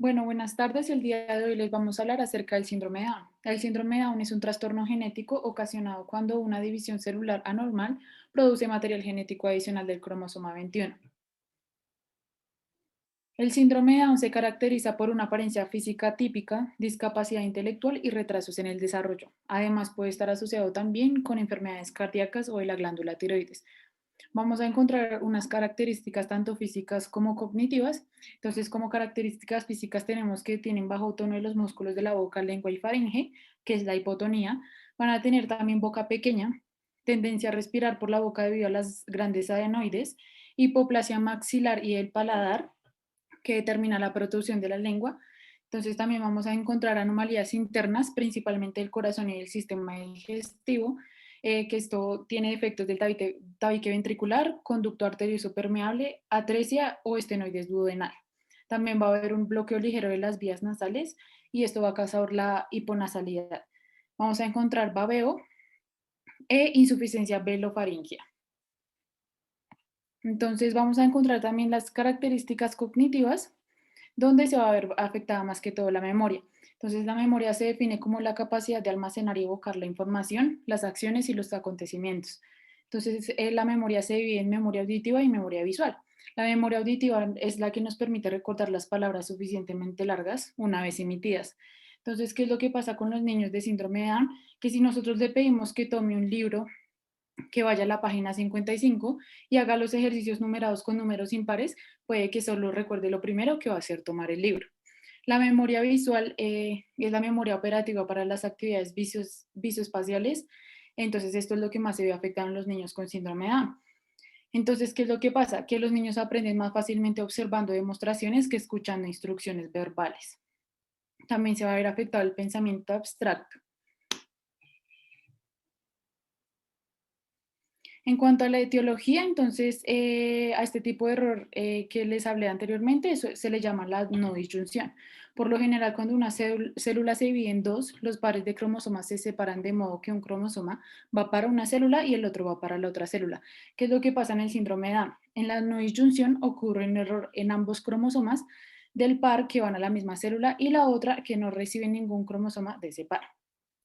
Bueno, buenas tardes. El día de hoy les vamos a hablar acerca del síndrome de Down. El síndrome de Down es un trastorno genético ocasionado cuando una división celular anormal produce material genético adicional del cromosoma 21. El síndrome de Down se caracteriza por una apariencia física típica, discapacidad intelectual y retrasos en el desarrollo. Además, puede estar asociado también con enfermedades cardíacas o de la glándula tiroides. Vamos a encontrar unas características tanto físicas como cognitivas. Entonces, como características físicas tenemos que tienen bajo tono de los músculos de la boca, lengua y faringe, que es la hipotonía. Van a tener también boca pequeña, tendencia a respirar por la boca debido a las grandes adenoides, hipoplasia maxilar y el paladar, que determina la producción de la lengua. Entonces también vamos a encontrar anomalías internas, principalmente del corazón y del sistema digestivo, que esto tiene defectos del tabique ventricular, conducto arterioso permeable, atresia o estenoides duodenal. También va a haber un bloqueo ligero de las vías nasales y esto va a causar la hiponasalidad. Vamos a encontrar babeo e insuficiencia velofaringea. Entonces vamos a encontrar también las características cognitivas, donde se va a ver afectada más que todo la memoria. Entonces, la memoria se define como la capacidad de almacenar y evocar la información, las acciones y los acontecimientos. Entonces, la memoria se divide en memoria auditiva y memoria visual. La memoria auditiva es la que nos permite recordar las palabras suficientemente largas una vez emitidas. Entonces, ¿qué es lo que pasa con los niños de síndrome de Down? Que si nosotros le pedimos que tome un libro, que vaya a la página 55 y haga los ejercicios numerados con números impares, puede que solo recuerde lo primero que va a hacer tomar el libro. La memoria visual es la memoria operativa para las actividades visoespaciales. Entonces, esto es lo que más se ve afectado en los niños con síndrome de Down. Entonces, ¿qué es lo que pasa? Que los niños aprenden más fácilmente observando demostraciones que escuchando instrucciones verbales. También se va a ver afectado el pensamiento abstracto. En cuanto a la etiología, entonces, a este tipo de error que les hablé anteriormente, eso se le llama la no disyunción. Por lo general, cuando una célula se divide en dos, los pares de cromosomas se separan de modo que un cromosoma va para una célula y el otro va para la otra célula. ¿Qué es lo que pasa en el síndrome de Down? En la no disyunción ocurre un error en ambos cromosomas del par que van a la misma célula y la otra que no recibe ningún cromosoma de ese par.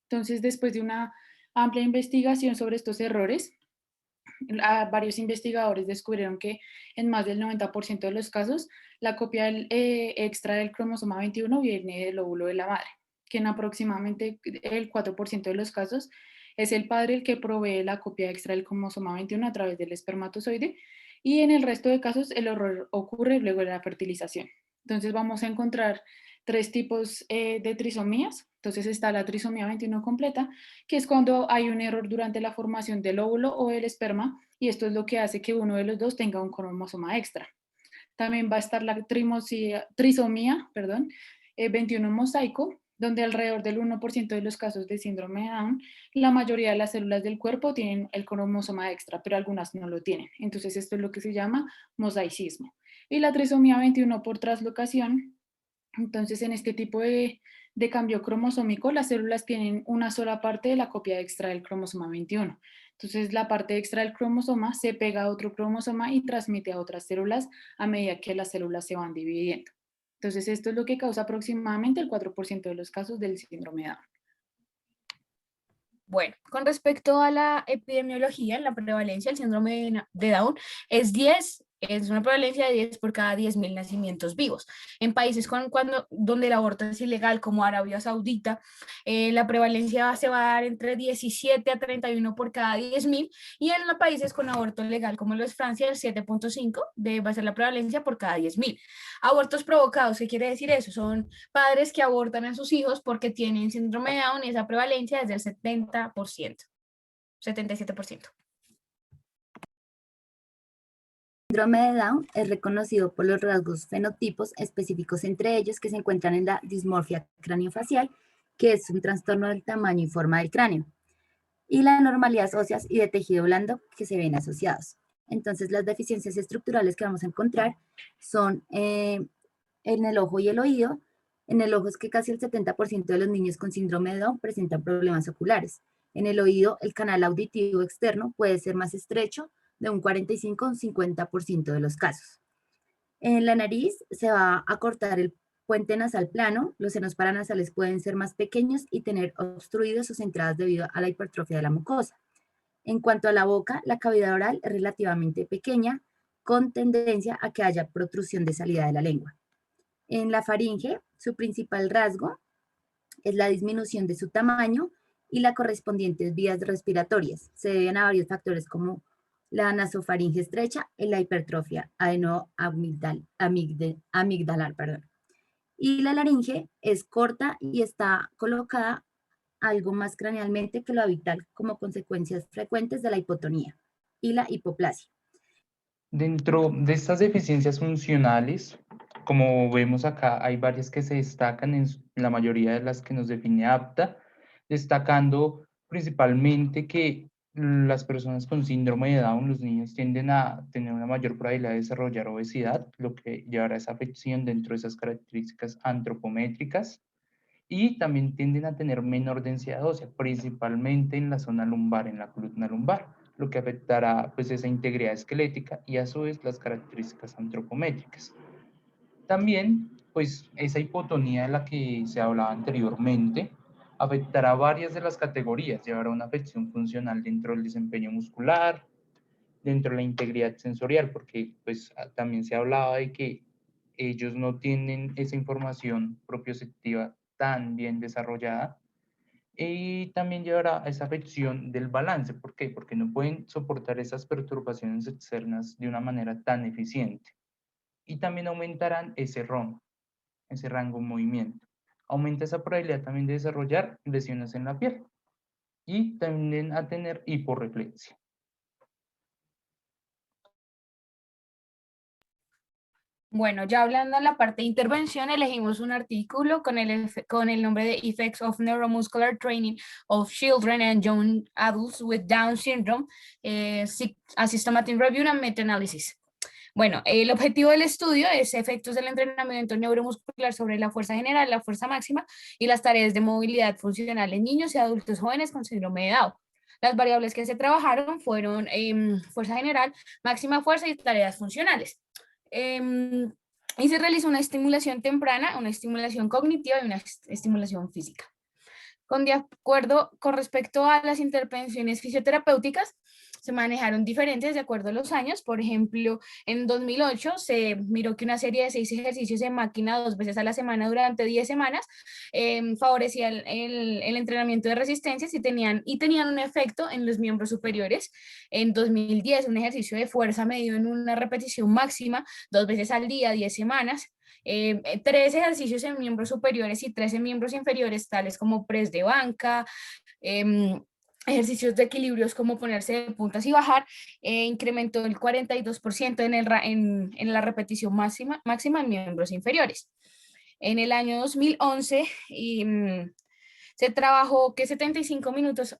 Entonces, después de una amplia investigación sobre estos errores, varios investigadores descubrieron que en más del 90% de los casos, la copia extra del cromosoma 21 viene del óvulo de la madre, que en aproximadamente el 4% de los casos es el padre el que provee la copia extra del cromosoma 21 a través del espermatozoide, y en el resto de casos el error ocurre luego de la fertilización. Entonces vamos a encontrar tres tipos de trisomías. Entonces está la trisomía 21 completa, que es cuando hay un error durante la formación del óvulo o del esperma, y esto es lo que hace que uno de los dos tenga un cromosoma extra. También va a estar la trisomía, 21 mosaico, donde alrededor del 1% de los casos de síndrome de Down, la mayoría de las células del cuerpo tienen el cromosoma extra, pero algunas no lo tienen. Entonces esto es lo que se llama mosaicismo. Y la trisomía 21 por translocación. Entonces, en este tipo de cambio cromosómico, las células tienen una sola parte de la copia extra del cromosoma 21. Entonces, la parte extra del cromosoma se pega a otro cromosoma y transmite a otras células a medida que las células se van dividiendo. Entonces, esto es lo que causa aproximadamente el 4% de los casos del síndrome de Down. Bueno, con respecto a la epidemiología, la prevalencia del síndrome de Down es 10, es una prevalencia de 10 por cada 10.000 nacimientos vivos. En países donde el aborto es ilegal, como Arabia Saudita, la prevalencia se va a dar entre 17 a 31 por cada 10.000, y en los países con aborto legal, como lo es Francia, el 7.5 va a ser la prevalencia por cada 10.000. Abortos provocados, ¿qué quiere decir eso? Son padres que abortan a sus hijos porque tienen síndrome de Down, y esa prevalencia es del 70%, 77%. El síndrome de Down es reconocido por los rasgos fenotipos específicos entre ellos que se encuentran en la dismorfia craniofacial, que es un trastorno del tamaño y forma del cráneo, y la anormalidades óseas y de tejido blando que se ven asociados. Entonces, las deficiencias estructurales que vamos a encontrar son en el ojo y el oído. En el ojo es que casi el 70% de los niños con síndrome de Down presentan problemas oculares. En el oído, el canal auditivo externo puede ser más estrecho, de un 45 a un 50% de los casos. En la nariz se va a cortar puente nasal plano, los senos paranasales pueden ser más pequeños y tener obstruidos sus entradas debido a la hipertrofia de la mucosa. En cuanto a la boca, la cavidad oral es relativamente pequeña, con tendencia a que haya protrusión de salida de la lengua. En la faringe, su principal rasgo es la disminución de su tamaño y las correspondientes vías respiratorias. Se deben a varios factores como la nasofaringe estrecha y la hipertrofia amigdalar. Y la laringe es corta y está colocada algo más cranealmente que lo habitual como consecuencias frecuentes de la hipotonía y la hipoplasia. Dentro de estas deficiencias funcionales, como vemos acá, hay varias que se destacan en la mayoría de las que nos define apta, destacando principalmente que las personas con síndrome de Down, los niños tienden a tener una mayor probabilidad de desarrollar obesidad, lo que llevará a esa afección dentro de esas características antropométricas, y también tienden a tener menor densidad ósea, principalmente en la zona lumbar, en la columna lumbar, lo que afectará pues esa integridad esquelética y a su vez las características antropométricas. También pues esa hipotonía de la que se hablaba anteriormente afectará varias de las categorías, llevará a una afección funcional dentro del desempeño muscular, dentro de la integridad sensorial, porque pues también se hablaba de que ellos no tienen esa información propioceptiva tan bien desarrollada, y también llevará a esa afección del balance. ¿Por qué? Porque no pueden soportar esas perturbaciones externas de una manera tan eficiente. Y también aumentarán ese rango de movimiento. Aumenta esa probabilidad también de desarrollar lesiones en la piel y también a tener hiporreflexia. Bueno, ya hablando en la parte de intervención, elegimos un artículo con el nombre de Effects of Neuromuscular Training of Children and Young Adults with Down Syndrome, a Systematic Review and Meta-Analysis. Bueno, el objetivo del estudio es efectos del entrenamiento neuromuscular sobre la fuerza general, la fuerza máxima y las tareas de movilidad funcional en niños y adultos jóvenes con síndrome de Down. Las variables que se trabajaron fueron fuerza general, máxima fuerza y tareas funcionales. Y se realizó una estimulación temprana, una estimulación cognitiva y una estimulación física. De acuerdo con respecto a las intervenciones fisioterapéuticas, se manejaron diferentes de acuerdo a los años. Por ejemplo, en 2008 se miró que una serie de 6 ejercicios en máquina 2 veces a la semana durante 10 semanas favorecía el entrenamiento de resistencias y tenían un efecto en los miembros superiores. En 2010, un ejercicio de fuerza medido en una repetición máxima 2 veces al día, 10 semanas. 3 ejercicios en miembros superiores y 3 en miembros inferiores, tales como press de banca, ejercicios de equilibrios como ponerse de puntas y bajar, incrementó el 42% en la repetición máxima en miembros inferiores. En el año 2011 se trabajó que 75 minutos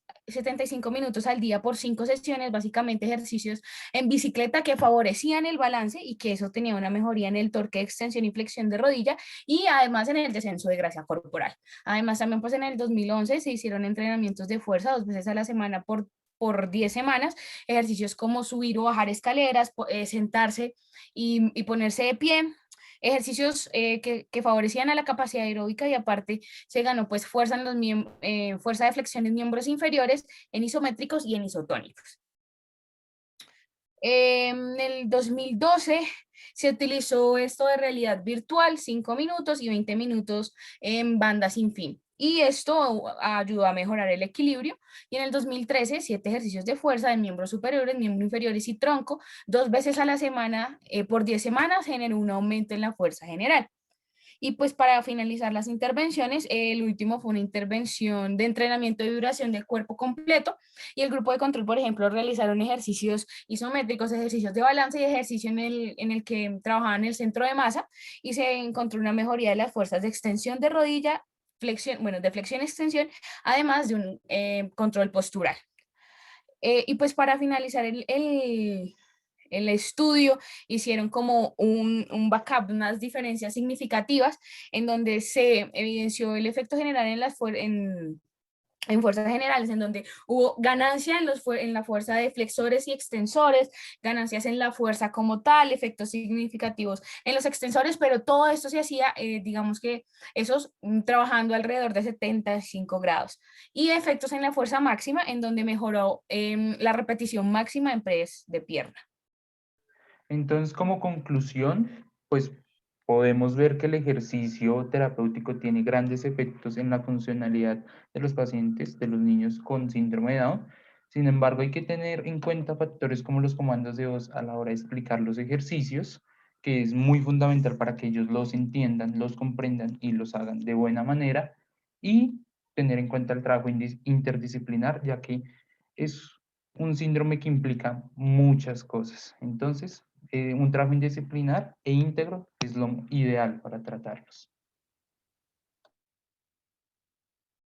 al día por 5 sesiones, básicamente ejercicios en bicicleta que favorecían el balance y que eso tenía una mejoría en el torque, extensión y flexión de rodilla y además en el descenso de grasa corporal. Además también pues en el 2011 se hicieron entrenamientos de fuerza 2 veces a la semana por 10 semanas, ejercicios como subir o bajar escaleras, sentarse y ponerse de pie, ejercicios que favorecían a la capacidad aeróbica y aparte se ganó pues fuerza, fuerza de flexión en miembros inferiores, en isométricos y en isotónicos. En el 2012 se utilizó esto de realidad virtual, 5 minutos y 20 minutos en banda sin fin. Y esto ayudó a mejorar el equilibrio. Y en el 2013, 7 ejercicios de fuerza de miembros superiores, miembros inferiores y tronco, 2 veces a la semana, por 10 semanas, generó un aumento en la fuerza general. Y pues para finalizar las intervenciones, el último fue una intervención de entrenamiento de duración del cuerpo completo y el grupo de control, por ejemplo, realizaron ejercicios isométricos, ejercicios de balance y ejercicio en el que trabajaban el centro de masa y se encontró una mejoría de las fuerzas de extensión de rodilla, de flexión y extensión, además de un control postural. Y pues para finalizar el estudio, hicieron como un backup, unas diferencias significativas en donde se evidenció el efecto general en fuerzas generales, en donde hubo ganancia en la fuerza de flexores y extensores, ganancias en la fuerza como tal, efectos significativos en los extensores, pero todo esto se hacía, digamos que esos trabajando alrededor de 75 grados. Y efectos en la fuerza máxima, en donde mejoró la repetición máxima en press de pierna. Entonces, como conclusión, pues podemos ver que el ejercicio terapéutico tiene grandes efectos en la funcionalidad de los pacientes, de los niños con síndrome de Down. Sin embargo, hay que tener en cuenta factores como los comandos de voz a la hora de explicar los ejercicios, que es muy fundamental para que ellos los entiendan, los comprendan y los hagan de buena manera. Y tener en cuenta el trabajo interdisciplinar, ya que es un síndrome que implica muchas cosas. Entonces, un trabajo indisciplinar e íntegro es lo ideal para tratarlos.